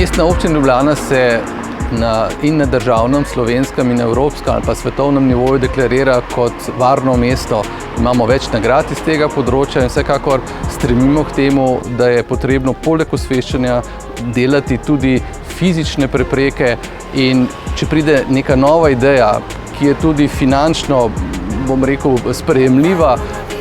Mestna občina Ljubljana se na državnem, slovenskem in evropskem ali pa svetovnem nivoju deklarira kot varno mesto. Imamo več nagrad iz tega področja in vsekakor stremimo k temu, da je potrebno poleg osveščanja delati tudi fizične prepreke, in če pride neka nova ideja, ki je tudi finančno, bom rekel, sprejemljiva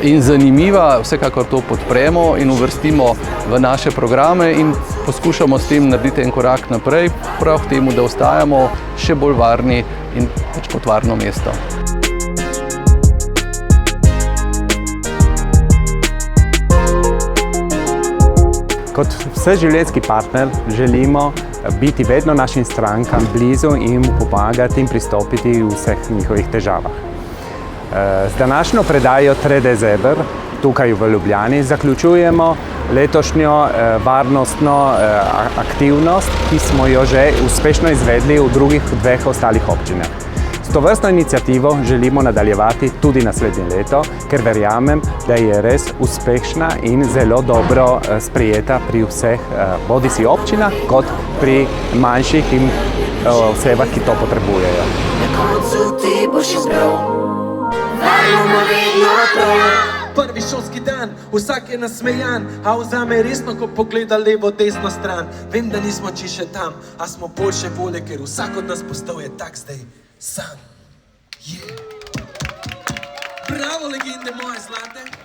in zanimiva, vsekakor to podpremo in uvrstimo v naše programe in poskušamo s tem narediti en korak naprej, prav k temu, da ostajamo še bolj varni in več kot varno mesto. Kot vseživljenjski partner želimo biti vedno našim strankam blizu in pomagati in pristopiti v vseh njihovih težavah. Z današnjo predajo 3D Zeber tukaj v Ljubljani zaključujemo letošnjo varnostno aktivnost, ki smo jo že uspešno izvedli v drugih dveh ostalih občinah. S tovrstno iniciativo želimo nadaljevati tudi naslednje leto, ker verjamem, da je res uspešna in zelo dobro sprejeta pri vseh bodisi občinah kot pri manjših in osebah, ki to potrebujejo. Na koncu ti boš izbral, varno bo vedno prav. Prvi šolski dan, vsak je nasmejan, a vzame resno, ko pogleda levo, desno stran. Vem, da nismo čisto še tam, a smo boljše volje, ker vsak od nas postal je tak zdaj sam. Bravo, legende moje zlate.